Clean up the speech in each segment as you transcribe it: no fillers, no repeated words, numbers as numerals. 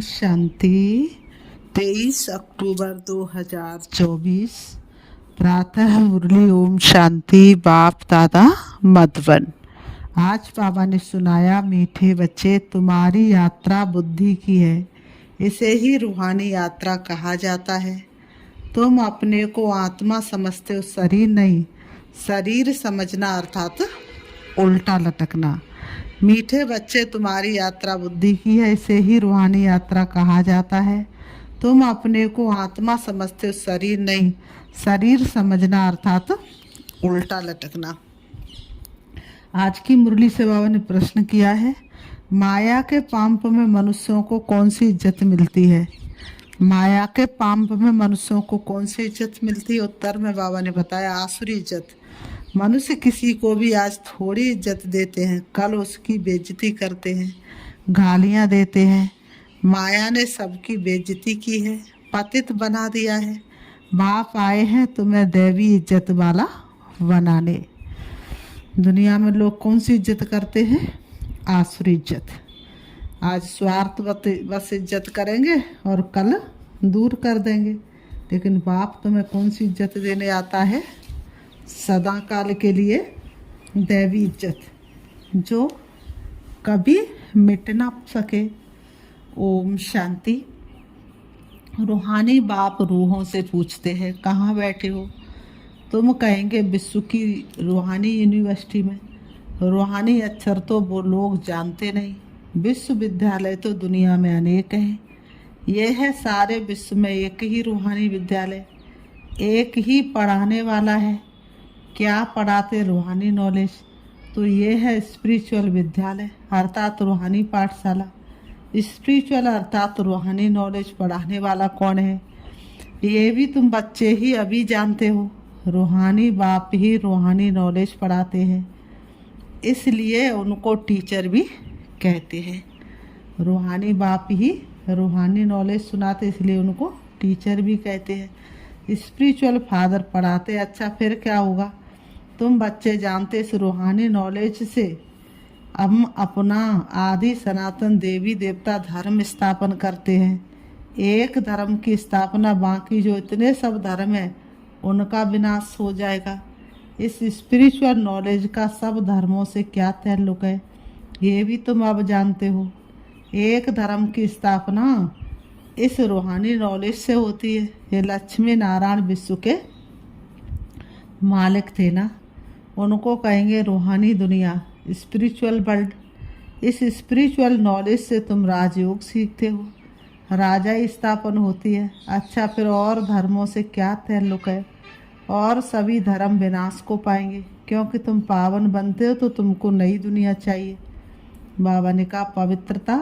शांति। 23 अक्टूबर 2024 प्रातः मुरली। ओम शांति। बाप दादा मधुबन। आज बाबा ने सुनाया, मीठे बच्चे तुम्हारी यात्रा बुद्धि की है, इसे ही रूहानी यात्रा कहा जाता है। तुम अपने को आत्मा समझते हो, शरीर नहीं। शरीर समझना अर्थात उल्टा लटकना। मीठे बच्चे तुम्हारी यात्रा बुद्धि की है, इसे ही रूहानी यात्रा कहा जाता है। तुम अपने को आत्मा समझते हो, शरीर नहीं। शरीर समझना अर्थात उल्टा लटकना। आज की मुरली से बाबा ने प्रश्न किया है, माया के पांप में मनुष्यों को कौन सी इज्जत मिलती है? माया के पांप में मनुष्यों को कौन सी इज्जत मिलती है? उत्तर में बाबा ने बताया, आसुरी इज्जत। मनुष्य किसी को भी आज थोड़ी इज्जत देते हैं, कल उसकी बेइज्जती करते हैं, गालियां देते हैं। माया ने सबकी बेइज्जती की है, पतित बना दिया है। बाप आए हैं तुम्हें दैवी इज्जत वाला बनाने। दुनिया में लोग कौन सी इज्जत करते हैं? आसुरी इज्जत। आज स्वार्थ बस इज्जत करेंगे और कल दूर कर देंगे। लेकिन बाप तुम्हें कौन सी इज्जत देने आता है? सदा काल के लिए दैवी इज्जत, जो कभी मिट ना सके। ओम शांति। रूहानी बाप रूहों से पूछते हैं, कहाँ बैठे हो? तुम कहेंगे विश्व की रूहानी यूनिवर्सिटी में। रूहानी अक्षर तो वो लोग जानते नहीं। विश्वविद्यालय तो दुनिया में अनेक हैं। यह है सारे विश्व में एक ही रूहानी विद्यालय, एक ही पढ़ाने वाला है। क्या पढ़ाते? रूहानी नॉलेज। तो ये है स्पिरिचुअल विद्यालय अर्थात रूहानी पाठशाला। स्पिरिचुअल अर्थात रूहानी नॉलेज पढ़ाने वाला कौन है? ये भी तुम बच्चे ही अभी जानते हो। रूहानी बाप ही रूहानी नॉलेज पढ़ाते हैं, इसलिए उनको टीचर भी कहते हैं। रूहानी बाप ही रूहानी नॉलेज सुनाते, इसलिए उनको टीचर भी कहते हैं। स्पिरिचुअल फादर पढ़ाते। अच्छा, फिर क्या होगा? तुम बच्चे जानते, इस रूहानी नॉलेज से हम अपना आदि सनातन देवी देवता धर्म स्थापन करते हैं। एक धर्म की स्थापना, बाकी जो इतने सब धर्म है उनका विनाश हो जाएगा। इस स्पिरिचुअल नॉलेज का सब धर्मों से क्या ताल्लुक है, ये भी तुम अब जानते हो। एक धर्म की स्थापना इस रूहानी नॉलेज से होती है। ये लक्ष्मी नारायण विश्व के मालिक थे ना, उनको कहेंगे रूहानी दुनिया, स्पिरिचुअल वर्ल्ड। इस स्पिरिचुअल नॉलेज से तुम राजयोग सीखते हो, राजा स्थापन होती है। अच्छा, फिर और धर्मों से क्या ताल्लुक है? और सभी धर्म विनाश को पाएंगे, क्योंकि तुम पावन बनते हो तो तुमको नई दुनिया चाहिए। बाबा ने कहा, पवित्रता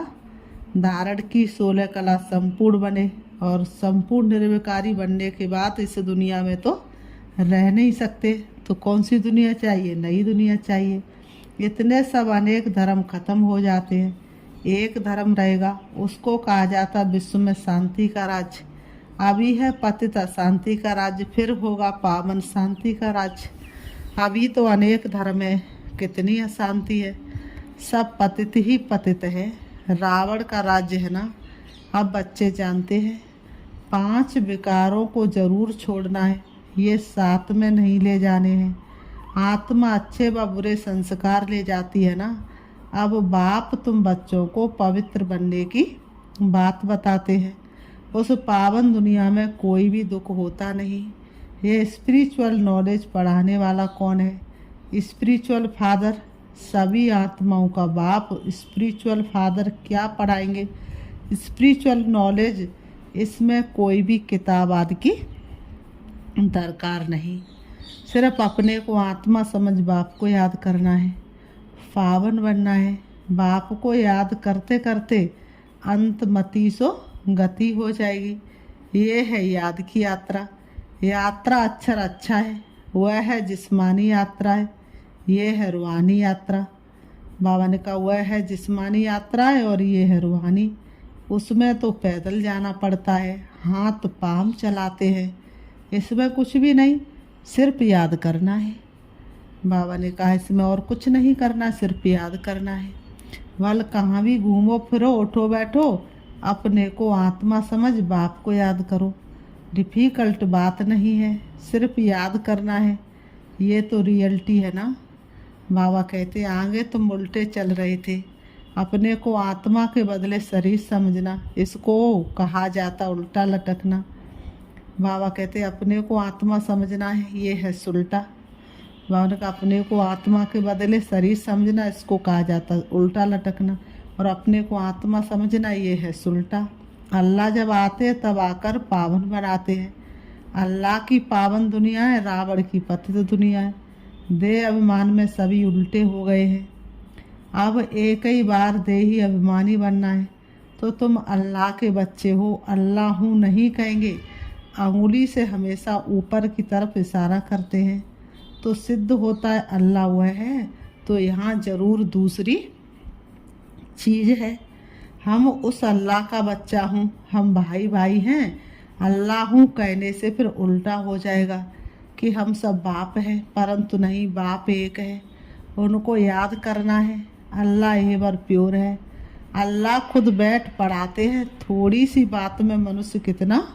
धारण की 16 कला संपूर्ण बने, और संपूर्ण निर्विकारी बनने के बाद इस दुनिया में तो रह नहीं सकते। तो कौन सी दुनिया चाहिए? नई दुनिया चाहिए। इतने सब अनेक धर्म खत्म हो जाते हैं, एक धर्म रहेगा, उसको कहा जाता विश्व में शांति का राज्य। अभी है पतित अशांति का राज्य, फिर होगा पावन शांति का राज्य। अभी तो अनेक धर्म है, कितनी अशांति है, सब पतित ही पतित है। रावण का राज्य है ना। अब बच्चे जानते हैं 5 विकारों को जरूर छोड़ना है, ये 7 में नहीं ले जाने हैं। आत्मा अच्छे व बुरे संस्कार ले जाती है ना। अब बाप तुम बच्चों को पवित्र बनने की बात बताते हैं। उस पावन दुनिया में कोई भी दुख होता नहीं। ये स्पिरिचुअल नॉलेज पढ़ाने वाला कौन है? स्पिरिचुअल फादर, सभी आत्माओं का बाप। स्पिरिचुअल फादर क्या पढ़ाएंगे? Spiritual knowledge. इसमें कोई भी किताब आदि की दरकार नहीं, सिर्फ अपने को आत्मा समझ बाप को याद करना है, पावन बनना है। बाप को याद करते करते अंत मति सो गति हो जाएगी। ये है याद की यात्रा। यात्रा अक्षर अच्छा है, वह है जिस्मानी यात्रा है। ये है रूहानी यात्रा। बाबा ने कहा, वह है जिस्मानी यात्रा है और ये है रूहानी। उसमें तो पैदल जाना पड़ता है, हाथ पांव चलाते हैं। इसमें कुछ भी नहीं, सिर्फ याद करना है। बाबा ने कहा, इसमें और कुछ नहीं करना, सिर्फ याद करना है। वल कहाँ भी घूमो फिरो, उठो बैठो, अपने को आत्मा समझ बाप को याद करो। डिफ़िकल्ट बात नहीं है, सिर्फ याद करना है। ये तो रियलिटी है ना। बाबा कहते आगे तुम उल्टे चल रहे थे। अपने को आत्मा के बदले शरीर समझना, इसको कहा जाता उल्टा लटकना। बाबा कहते अपने को आत्मा समझना है, ये है सुलटा। बाबा ने कहा अपने को आत्मा के बदले शरीर समझना, इसको कहा जाता उल्टा लटकना। और अपने को आत्मा समझना, ये है सुलटा। अल्लाह जब आते हैं तब आकर पावन बनाते हैं। अल्लाह की पावन दुनिया है, रावण की पतित दुनिया है। देह अभिमान में सभी उल्टे हो गए हैं। अब एक ही बार देही अभिमानी बनना है तो तुम अल्लाह के बच्चे हो। अल्लाह हूँ नहीं कहेंगे, अंगुली से हमेशा ऊपर की तरफ इशारा करते हैं तो सिद्ध होता है अल्लाह वह है। तो यहाँ ज़रूर दूसरी चीज़ है। हम उस अल्लाह का बच्चा हूँ, हम भाई भाई हैं। अल्लाह हूँ कहने से फिर उल्टा हो जाएगा कि हम सब बाप हैं, परंतु नहीं, बाप एक है। उनको याद करना है। अल्लाह एवर प्योर है। अल्लाह खुद बैठ पढ़ाते हैं। थोड़ी सी बात में मनुष्य कितना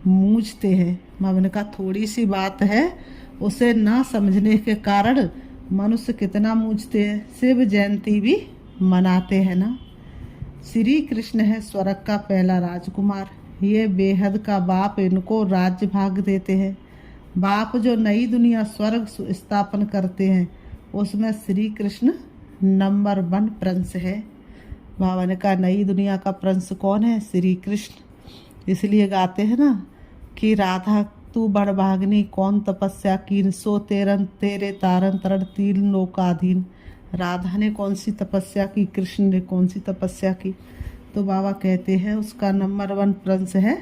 मूझते हैं। मैंने कहा थोड़ी सी बात है, उसे ना समझने के कारण मनुष्य कितना मूझते हैं। शिव जयंती भी मनाते हैं ना। श्री कृष्ण है स्वर्ग का पहला राजकुमार। ये बेहद का बाप इनको राज्य भाग देते हैं। बाप जो नई दुनिया स्वर्ग स्थापन करते हैं उसमें श्री कृष्ण नंबर 1 प्रिंस है। बाबा ने कहा नई दुनिया का प्रिंस कौन है? श्री कृष्ण। इसलिए गाते हैं ना कि राधा तू बड़ भागनी, कौन तपस्या कीन, सो तेरन तेरे तारन तरण तीन लोकाधीन। राधा ने कौन सी तपस्या की, कृष्ण ने कौन सी तपस्या की? तो बाबा कहते हैं उसका नंबर 1 प्रिंस है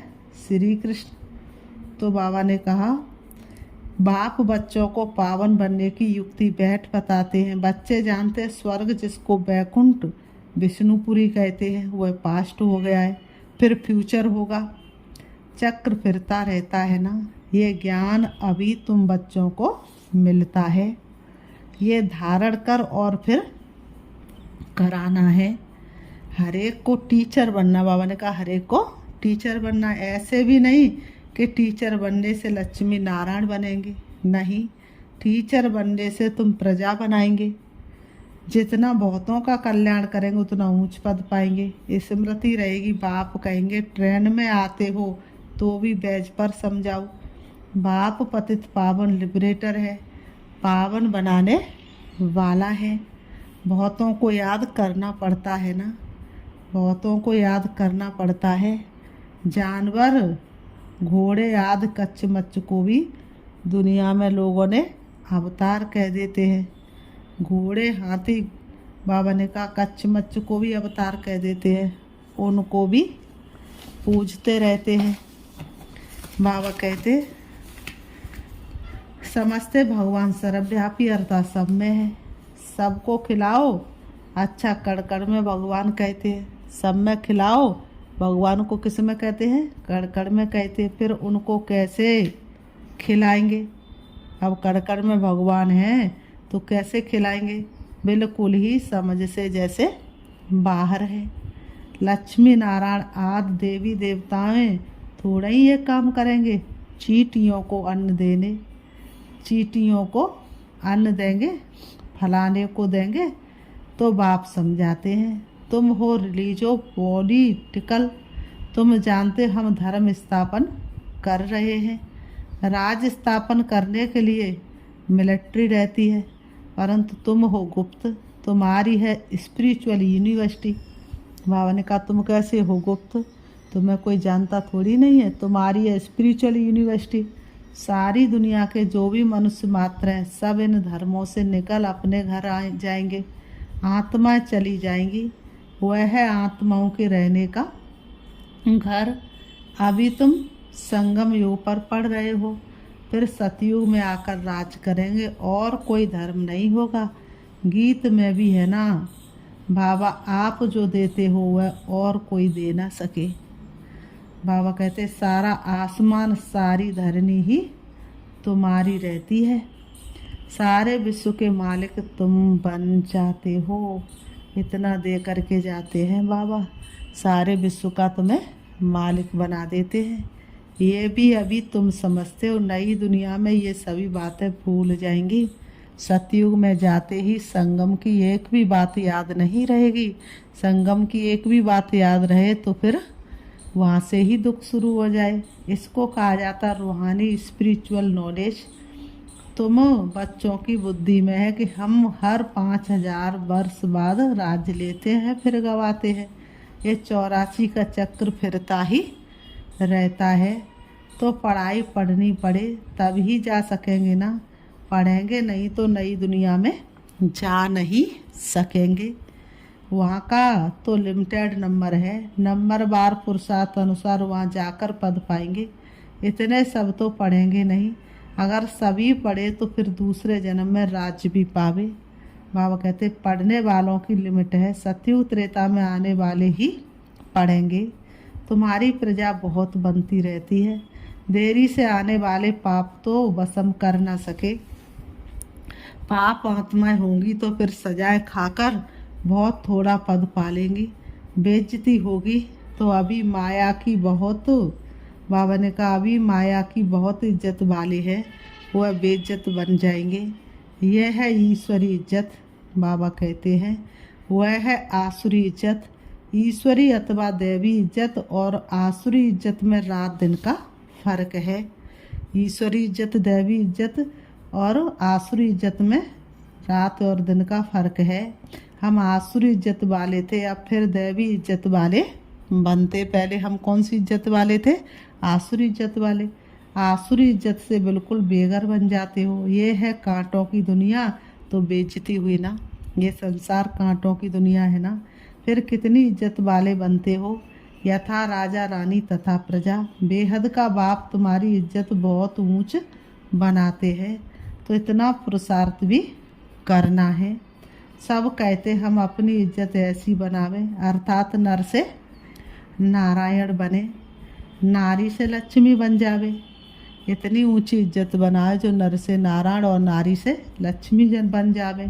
श्री कृष्ण। तो बाबा ने कहा बाप बच्चों को पावन बनने की युक्ति बैठ बताते हैं। बच्चे जानते हैं स्वर्ग जिसको बैकुंठ विष्णुपुरी कहते हैं वह पास्ट हो गया है, फिर फ्यूचर होगा। चक्र फिरता रहता है ना। ये ज्ञान अभी तुम बच्चों को मिलता है। ये धारण कर और फिर कराना है। हरेक को टीचर बनना। बाबा ने कहा हरेक को टीचर बनना। ऐसे भी नहीं कि टीचर बनने से लक्ष्मी नारायण बनेंगे, नहीं, टीचर बनने से तुम प्रजा बनाएंगे। जितना बहुतों का कल्याण करेंगे उतना ऊंच पद पाएंगे। स्मृति रहेगी। बाप कहेंगे ट्रेन में आते हो तो भी बैज पर समझाओ। बाप पतित पावन लिबरेटर है, पावन बनाने वाला है। बहुतों को याद करना पड़ता है ना, बहुतों को याद करना पड़ता है। जानवर घोड़े आदि कच्च मच्च को भी दुनिया में लोगों ने अवतार कह देते हैं। घोड़े हाथी बाबा ने कहा कच्च मच्च को भी अवतार कह देते हैं, उनको भी पूजते रहते हैं। बाबा कहते समझते भगवान सर्वव्यापी अर्थात सब में है। सबको खिलाओ, अच्छा कड़कड़ में भगवान कहते हैं। सब में खिलाओ, भगवान को किस में कहते हैं? कड़कड़ में कहते हैं। फिर उनको कैसे खिलाएंगे? अब कड़कड़ में भगवान हैं तो कैसे खिलाएंगे? बिल्कुल ही समझ से जैसे बाहर है। लक्ष्मी नारायण आदि देवी देवताएं थोड़ा ही ये काम करेंगे चींटियों को अन्न देने। चींटियों को अन्न देंगे, फलाने को देंगे तो बाप समझाते हैं तुम हो रिलीजो पॉलिटिकल। तुम जानते हम धर्म स्थापन कर रहे हैं। राज स्थापन करने के लिए मिलिट्री रहती है, परंतु तुम हो गुप्त। तुम्हारी है स्पिरिचुअल यूनिवर्सिटी। बाबा ने कहा तुम कैसे हो गुप्त? तुम्हें कोई जानता थोड़ी नहीं है। तुम्हारी है स्पिरिचुअल यूनिवर्सिटी। सारी दुनिया के जो भी मनुष्य मात्र हैं सब इन धर्मों से निकल अपने घर आ जाएंगे। आत्माएं चली जाएंगी। वह है आत्माओं के रहने का घर। अभी तुम संगम युग पर पढ़ रहे हो, फिर सतयुग में आकर राज करेंगे और कोई धर्म नहीं होगा। गीत में भी है ना, बाबा आप जो देते हो वह और कोई दे ना सके। बाबा कहते सारा आसमान सारी धरनी ही तुम्हारी रहती है। सारे विश्व के मालिक तुम बन जाते हो। इतना दे करके जाते हैं बाबा। सारे विश्व का तुम्हें मालिक बना देते हैं। ये भी अभी तुम समझते हो, नई दुनिया में ये सभी बातें भूल जाएंगी। सतयुग में जाते ही संगम की एक भी बात याद नहीं रहेगी। संगम की एक भी बात याद रहे तो फिर वहाँ से ही दुख शुरू हो जाए। इसको कहा जाता रूहानी स्पिरिचुअल नॉलेज। तुम बच्चों की बुद्धि में है कि हम हर 5000 वर्ष बाद राज्य लेते हैं फिर गवाते हैं। ये 84 का चक्र फिरता ही रहता है। तो पढ़ाई पढ़नी पड़े तब ही जा सकेंगे ना, पढ़ेंगे नहीं तो नई दुनिया में जा नहीं सकेंगे। वहाँ का तो लिमिटेड नंबर है, नंबर बार पुरुषार्थ अनुसार वहाँ जाकर पद पाएंगे। इतने सब तो पढ़ेंगे नहीं, अगर सभी पढ़े तो फिर दूसरे जन्म में राज्य भी पावे। बाबा कहते पढ़ने वालों की लिमिट है, सतयुग त्रेता में आने वाले ही पढ़ेंगे। तुम्हारी प्रजा बहुत बनती रहती है, देरी से आने वाले पाप तो वसम कर ना सके। पाप आत्माएं होंगी तो फिर सजाएं खाकर बहुत थोड़ा पद पालेंगी। बेइज्जती होगी तो अभी माया की बहुत, बाबा ने कहा अभी माया की बहुत इज्जत वाले हैं, वह बेइज्जत बन जाएंगे। यह है ईश्वरी इज्जत। बाबा कहते हैं वह है आसुरी इज्जत। ईश्वरी अथवा देवी इज्जत और आसुरी इज्जत में रात दिन का फर्क है। ईश्वरी इज्जत, देवी इज्जत और आसुरी इज्जत में रात और दिन का फर्क है। हम आसुरी इज्जत वाले थे, अब फिर देवी इज्जत वाले बनते। पहले हम कौन सी इज्जत वाले थे? आसुरी इज्जत वाले। आसुरी इज्जत से बिल्कुल बेघर बन जाते हो। ये है कांटों की दुनिया, तो बेइज्जती हुई ना। ये संसार कांटों की दुनिया है ना, फिर कितनी इज्जत वाले बनते हो। यथा राजा रानी तथा प्रजा। बेहद का बाप तुम्हारी इज्जत बहुत ऊंच बनाते हैं, तो इतना पुरुषार्थ भी करना है। सब कहते हम अपनी इज्जत ऐसी बनावे, अर्थात नर से नारायण बने, नारी से लक्ष्मी बन जावे। इतनी ऊंची इज्जत बनाए जो नर से नारायण और नारी से लक्ष्मी जन बन जावे।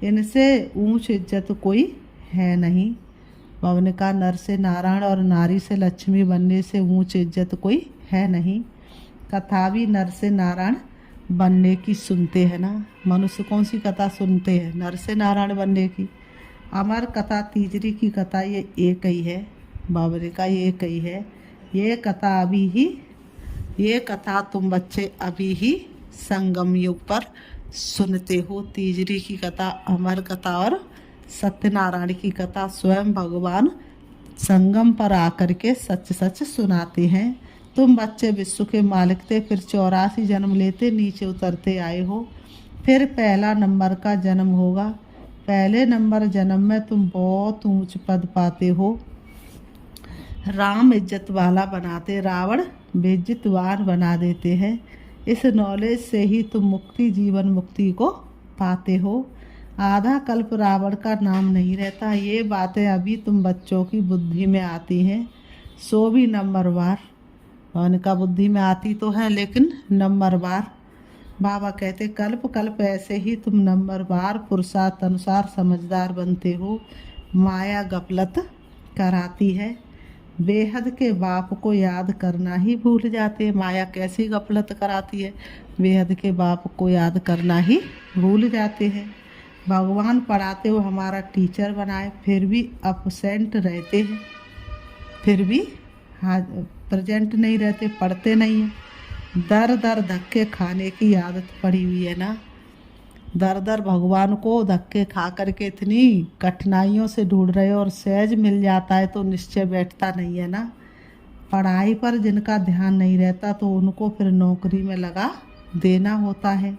इनसे ऊंच इज्जत कोई है नहीं। बाबा ने कहा नर से नारायण और नारी से लक्ष्मी बनने से ऊंच इज्जत कोई है नहीं। कथा भी नर से नारायण बनने की सुनते हैं ना। मनुष्य कौन सी कथा सुनते हैं? नर से नारायण बनने की। अमर कथा तीजरी की कथा ये एक ही है। बाबा ने कहा ये एक ही है। ये कथा अभी ही, ये कथा तुम बच्चे अभी ही संगम युग पर सुनते हो। तीजरी की कथा, अमर कथा और सत्यनारायण की कथा स्वयं भगवान संगम पर आकर के सच सच सुनाते हैं। तुम बच्चे विश्व के मालिक थे, फिर 84 जन्म लेते नीचे उतरते आए हो। फिर पहला नंबर का जन्म होगा। पहले नंबर जन्म में तुम बहुत ऊंच पद पाते हो। राम इज्जत वाला बनाते, रावण बेइज्जतवान बना देते हैं। इस नॉलेज से ही तुम मुक्ति, जीवन मुक्ति को पाते हो। आधा कल्प रावण का नाम नहीं रहता। ये बातें अभी तुम बच्चों की बुद्धि में आती हैं, सो भी नंबरवार। उनका बुद्धि में आती तो है लेकिन नंबरवार। बाबा कहते कल्प कल्प ऐसे ही तुम नंबरवार पुरुषार्थ अनुसार समझदार बनते हो। माया गफलत कराती है। बेहद के बाप को याद करना ही भूल जाते हैं। माया कैसी गफलत कराती है? बेहद के बाप को याद करना ही भूल जाते हैं। भगवान पढ़ाते हो हमारा टीचर बनाए, फिर भी अपसेंट रहते हैं, फिर भी हाँ प्रेजेंट नहीं रहते, पढ़ते नहीं हैं। दर दर धक्के खाने की आदत पड़ी हुई है ना। दर दर भगवान को धक्के खा करके इतनी कठिनाइयों से ढूंढ रहे हो, और सहज मिल जाता है तो निश्चय बैठता नहीं है ना। पढ़ाई पर जिनका ध्यान नहीं रहता तो उनको फिर नौकरी में लगा देना होता है।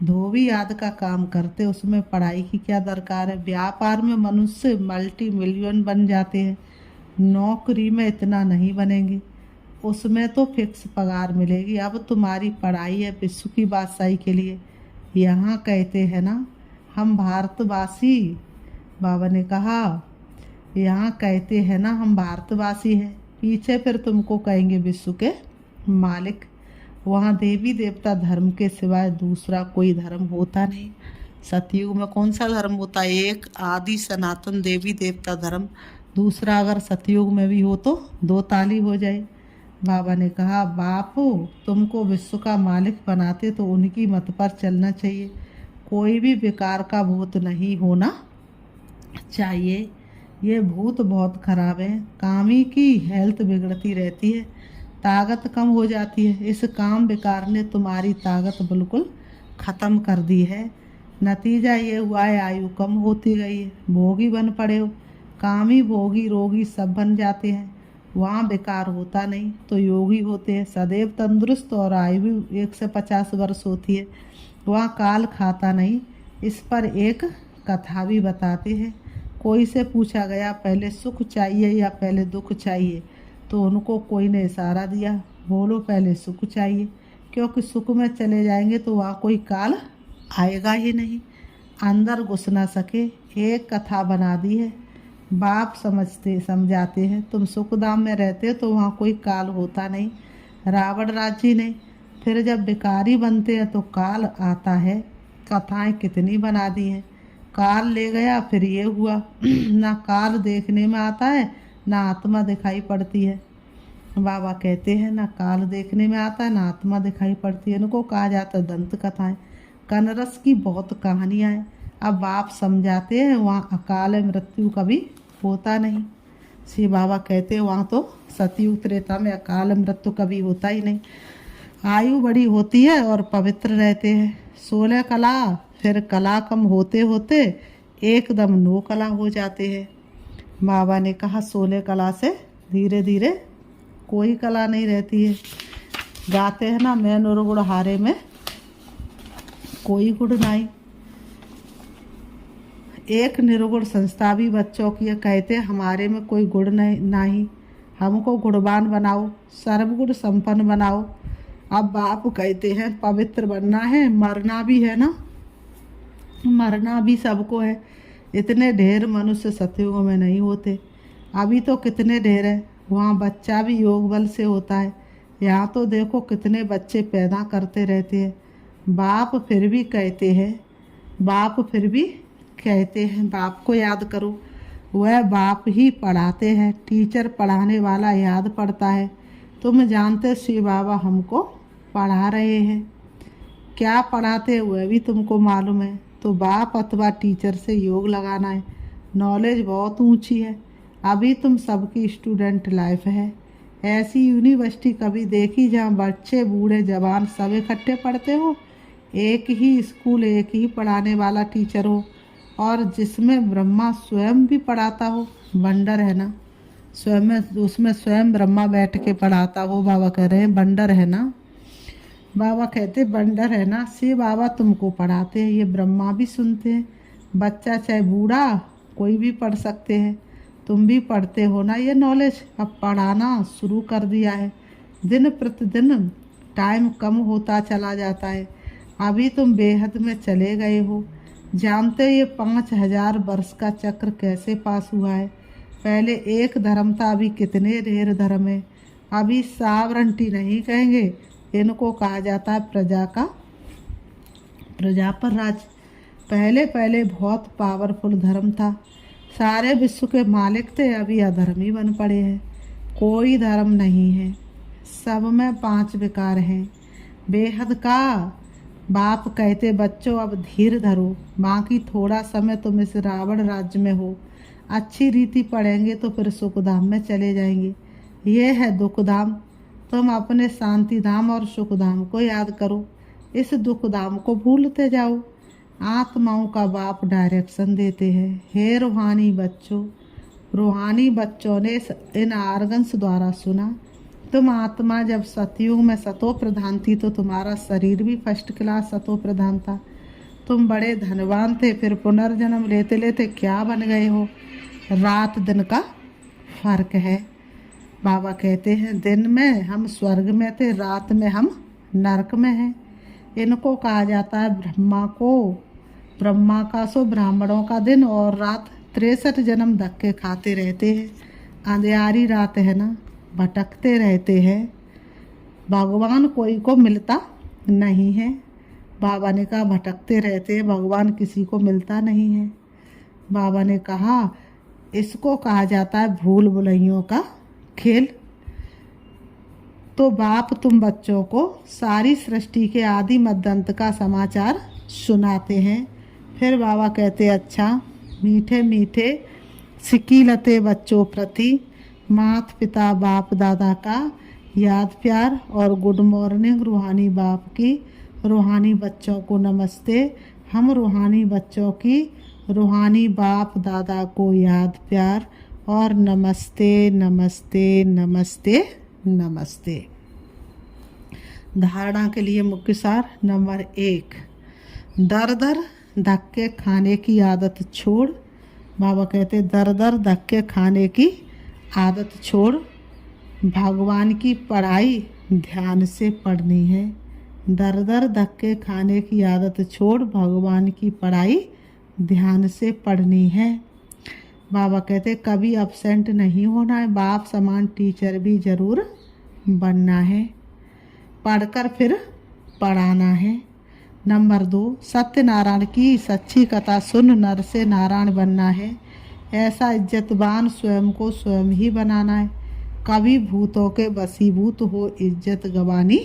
धोबी आदि का काम करते, उसमें पढ़ाई की क्या दरकार है। व्यापार में मनुष्य मल्टी मिलियन बन जाते हैं, नौकरी में इतना नहीं बनेंगे, उसमें तो फिक्स पगार मिलेगी। अब तुम्हारी पढ़ाई है विश्व की बादशाही के लिए। यहाँ कहते हैं ना हम भारतवासी, बाबा ने कहा यहाँ कहते हैं ना हम भारतवासी हैं, पीछे फिर तुमको कहेंगे विश्व के मालिक। वहाँ देवी देवता धर्म के सिवाय दूसरा कोई धर्म होता नहीं। सतयुग में कौन सा धर्म होता है? एक आदि सनातन देवी देवता धर्म, दूसरा अगर सतयुग में भी हो तो 2 ताली हो जाए। बाबा ने कहा, बापू तुमको विश्व का मालिक बनाते तो उनकी मत पर चलना चाहिए, कोई भी विकार का भूत नहीं होना चाहिए। ये भूत बहुत खराब है, कामी की हेल्थ बिगड़ती रहती है, ताकत कम हो जाती है। इस काम विकार ने तुम्हारी ताकत बिल्कुल ख़त्म कर दी है। नतीजा ये हुआ है आयु कम होती गई है, भोगी बन पड़े हो। कामी भोगी रोगी सब बन जाते हैं, वहाँ विकार होता नहीं तो योगी होते हैं, सदैव तंदुरुस्त और आयु भी 1 से 50 वर्ष होती है, वहाँ काल खाता नहीं। इस पर एक कथा भी बताते हैं। कोई से पूछा गया पहले सुख चाहिए या पहले दुख चाहिए, तो उनको कोई ने इशारा दिया, बोलो पहले सुख चाहिए, क्योंकि सुख में चले जाएंगे तो वहाँ कोई काल आएगा ही नहीं, अंदर घुस ना सके। एक कथा बना दी है, बाप समझाते हैं तुम सुखधाम में रहते हो तो वहाँ कोई काल होता नहीं, रावण राज्य ने। फिर जब भिखारी बनते हैं तो काल आता है। कथाएं कितनी बना दी हैं, काल ले गया फिर ये हुआ। ना काल देखने में आता है ना आत्मा दिखाई पड़ती है। बाबा कहते हैं ना काल देखने में आता है ना आत्मा दिखाई पड़ती है, इनको कहा जाता है दंत कथाएं। कनरस की बहुत कहानियाँ हैं। अब बाप समझाते हैं वहाँ अकाल मृत्यु कभी होता नहीं। श्री बाबा कहते हैं वहाँ तो सतयुग त्रेता में अकाल मृत्यु कभी होता ही नहीं, आयु बड़ी होती है और पवित्र रहते हैं। 16 कला, फिर कला कम होते होते एकदम 9 कला हो जाते हैं। बाबा ने कहा 16 कला से धीरे धीरे कोई कला नहीं रहती है। गाते हैं ना, मैं नुरगुड़ हारे में कोई गुण नहीं। एक निर्गुण संस्था भी बच्चों की कहते हमारे में कोई गुण नहीं, हमको गुणवान बनाओ, सर्वगुण संपन्न बनाओ। अब बाप कहते हैं पवित्र बनना है, मरना भी है ना, मरना भी सबको है। इतने ढेर मनुष्य सतयुग में नहीं होते, अभी तो कितने ढेर है। वहाँ बच्चा भी योग बल से होता है, यहाँ तो देखो कितने बच्चे पैदा करते रहते हैं। बाप फिर भी कहते हैं, बाप को याद करो, वह बाप ही पढ़ाते हैं, टीचर पढ़ाने वाला याद पड़ता है। तुम जानते श्री बाबा हमको पढ़ा रहे हैं, क्या पढ़ाते हैं वह भी तुमको मालूम है। तो बाप अथवा टीचर से योग लगाना है। नॉलेज बहुत ऊंची है, अभी तुम सबकी स्टूडेंट लाइफ है। ऐसी यूनिवर्सिटी कभी देखी जहाँ बच्चे बूढ़े जवान सब इकट्ठे पढ़ते हो, एक ही स्कूल एक ही पढ़ाने वाला टीचर हो, और जिसमें ब्रह्मा स्वयं भी पढ़ाता हो। बंडर है ना, उसमें स्वयं ब्रह्मा बैठ के पढ़ाता हो। बाबा कह रहे हैं बंडर है ना, बाबा कहते बंडर है ना। से बाबा तुमको पढ़ाते हैं, ये ब्रह्मा भी सुनते हैं, बच्चा चाहे बूढ़ा कोई भी पढ़ सकते हैं। तुम भी पढ़ते हो ना ये नॉलेज, अब पढ़ाना शुरू कर दिया है। दिन प्रतिदिन टाइम कम होता चला जाता है, अभी तुम बेहद में चले गए हो। जानते ये 5000 वर्ष का चक्र कैसे पास हुआ है। पहले एक धर्म था, अभी कितने ढेर धर्म है। अभी सावरंटी नहीं कहेंगे, इनको कहा जाता है प्रजा पर राज। पहले पहले बहुत पावरफुल धर्म था, सारे विश्व के मालिक थे, अभी अधर्मी बन पड़े हैं। कोई धर्म नहीं है, सब में 5 विकार हैं। बेहद का बाप कहते बच्चों अब धीर धरो, बाकी थोड़ा समय तुम इस रावण राज्य में हो, अच्छी रीति पढ़ेंगे तो फिर सुखधाम में चले जाएंगे। ये है दुखधाम, तुम अपने शांति धाम और सुखधाम को याद करो, इस दुखधाम को भूलते जाओ। आत्माओं का बाप डायरेक्शन देते हैं। हे रूहानी बच्चों ने इन आर्गन्स द्वारा सुना, तुम आत्मा जब सतयुग में सतो प्रधान थी तो तुम्हारा शरीर भी फर्स्ट क्लास सतो प्रधान था, तुम बड़े धनवान थे, फिर पुनर्जन्म लेते लेते क्या बन गए हो। रात दिन का फर्क है। बाबा कहते हैं दिन में हम स्वर्ग में थे, रात में हम नरक में हैं। इनको कहा जाता है ब्रह्मा का सो ब्राह्मणों का दिन और रात। 63 जन्म धक्के खाते रहते हैं, अंधियारी रात है ना, भटकते रहते हैं। भगवान कोई को मिलता नहीं है। बाबा ने कहा भटकते रहते हैं, भगवान किसी को मिलता नहीं है। बाबा ने कहा इसको कहा जाता है भूल भुलैयों का खेल। तो बाप तुम बच्चों को सारी सृष्टि के आदि मध्य अंत का समाचार सुनाते हैं। फिर बाबा कहते अच्छा, मीठे मीठे सिकीलते बच्चों प्रति माता पिता बाप दादा का याद प्यार और गुड मॉर्निंग रूहानी बाप की, रूहानी बच्चों को नमस्ते। हम रूहानी बच्चों की रूहानी बाप दादा को याद प्यार और नमस्ते नमस्ते नमस्ते नमस्ते। धारणा के लिए मुख्य सार नंबर 1, दर दर धक्के खाने की आदत छोड़। बाबा कहते दर दर धक्के खाने की आदत छोड़, भगवान की पढ़ाई ध्यान से पढ़नी है। दर दर धक्के खाने की आदत छोड़, भगवान की पढ़ाई ध्यान से पढ़नी है। बाबा कहते कभी अपसेंट नहीं होना है, बाप समान टीचर भी जरूर बनना है, पढ़कर फिर पढ़ाना है। नंबर 2, सत्यनारायण की सच्ची कथा सुन नर से नारायण बनना है। ऐसा इज्जतवान स्वयं को स्वयं ही बनाना है, कभी भूतों के वशीभूत हो इज्जत गंवानी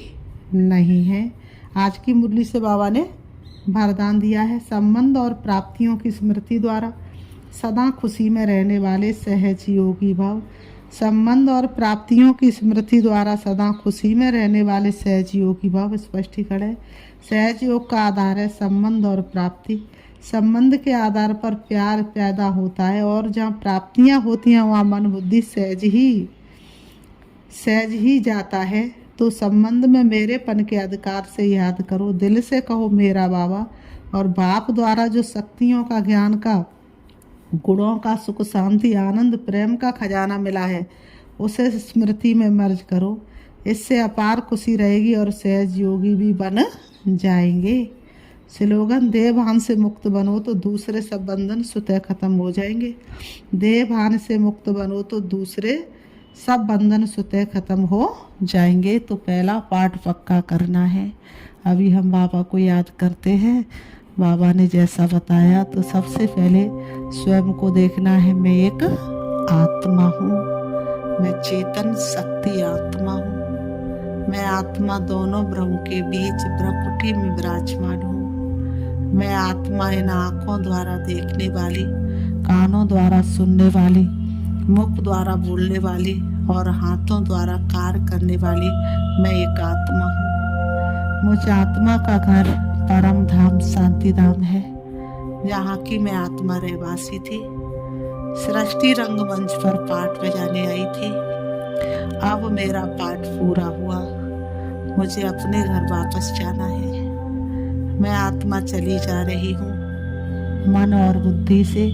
नहीं है। आज की मुरली से बाबा ने वरदान दिया है, संबंध और प्राप्तियों की स्मृति द्वारा सदा खुशी में रहने वाले सहज योगी भाव। संबंध और प्राप्तियों की स्मृति द्वारा सदा खुशी में रहने वाले सहज योगी भाव स्पष्टीकरण है। सहज योग का आधार है संबंध और प्राप्ति। संबंध के आधार पर प्यार पैदा होता है और जहाँ प्राप्तियाँ होती हैं वहाँ मन बुद्धि सहज ही जाता है। तो संबंध में मेरेपन के अधिकार से याद करो, दिल से कहो मेरा बाबा, और बाप द्वारा जो शक्तियों का, ज्ञान का, गुणों का, सुख शांति आनंद प्रेम का खजाना मिला है उसे स्मृति में मर्ज करो। इससे अपार खुशी रहेगी और सहज योगी भी बन जाएंगे। स्लोगन देह भान से मुक्त बनो तो दूसरे सब बंधन स्वतः खत्म हो जाएंगे। देह भान से मुक्त बनो तो दूसरे सब बंधन स्वतः खत्म हो जाएंगे। तो पहला पाठ पक्का करना है। अभी हम बाबा को याद करते हैं। बाबा ने जैसा बताया, तो सबसे पहले स्वयं को देखना है, मैं एक आत्मा हूँ, मैं चेतन शक्ति आत्मा हूँ, मैं आत्मा दोनों ब्रह्म के बीच प्रकृति में विराजमान हूँ। मैं आत्मा इन आँखों द्वारा देखने वाली, कानों द्वारा सुनने वाली, मुख द्वारा बोलने वाली और हाथों द्वारा कार्य करने वाली मैं एक आत्मा हूँ। मुझ आत्मा का घर परम धाम शांति धाम है, जहाँ की मैं आत्मा रहवासी थी। सृष्टि रंगमंच पर पाठ बजाने आई थी। अब मेरा पाठ पूरा हुआ, मुझे अपने घर वापस जाना है। मैं आत्मा चली जा रही हूँ, मन और बुद्धि से,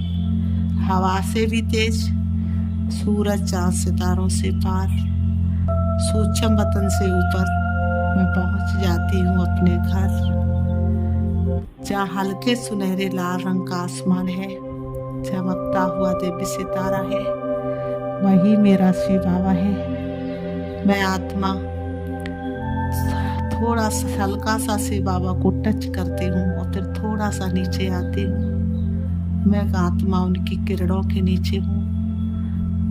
हवा से भी तेज, सूरज चांद सितारों से पार, सूक्ष्म वतन से ऊपर मैं पहुंच जाती हूँ अपने घर, जहाँ हल्के सुनहरे लाल रंग का आसमान है, चमकता हुआ दिव्य सितारा है, वही मेरा शिव बाबा है। मैं आत्मा थोड़ा सा हल्का सा शिव बाबा को टच करती हूँ और फिर थोड़ा सा नीचे आती हूँ। मैं आत्मा उनकी किरणों के नीचे हूँ।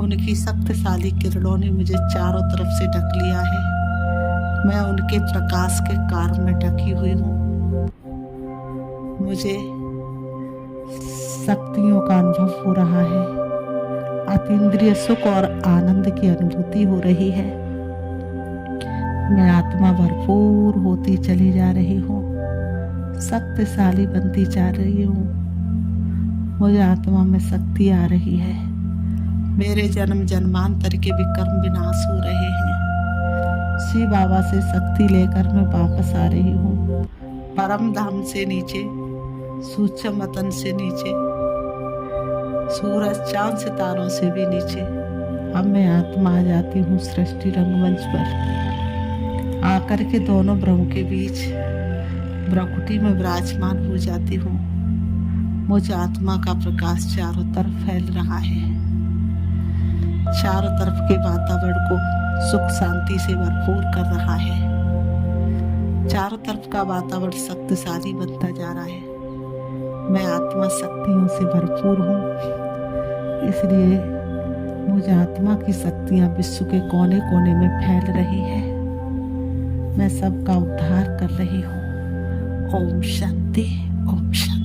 उनकी शक्तिशाली किरणों ने मुझे चारों तरफ से ढक लिया है। मैं उनके प्रकाश के कार में ढकी हुई हूँ। मुझे शक्तियों का अनुभव हो रहा है, अतीन्द्रिय सुख और आनंद की अनुभूति हो रही है। मैं आत्मा भरपूर होती चली जा रही हूँ, शक्तिशाली बनती जा रही हूँ। मुझे आत्मा में शक्ति आ रही है। मेरे जन्म जन्मांतर के भी कर्म विनाश हो रहे हैं। शिव बाबा से शक्ति लेकर मैं वापस आ रही हूँ, परम धाम से नीचे, सूक्ष्म वतन से नीचे, सूरज चांद सितारों से भी नीचे। अब मैं आत्मा आ जाती हूँ सृष्टि रंगमंच पर, आकर के दोनों ब्रह्म के बीच प्रकृति में विराजमान हो जाती हूँ। मुझ आत्मा का प्रकाश चारों तरफ फैल रहा है, चारों तरफ के वातावरण को सुख शांति से भरपूर कर रहा है। चारों तरफ का वातावरण शक्तिशाली बनता जा रहा है। मैं आत्मा शक्तियों से भरपूर हूँ। इसलिए मुझ आत्मा की शक्तियाँ विश्व के कोने कोने में फैल रही है। मैं सबका उद्धार कर रही हूँ। ओम शांति, ओम शांति।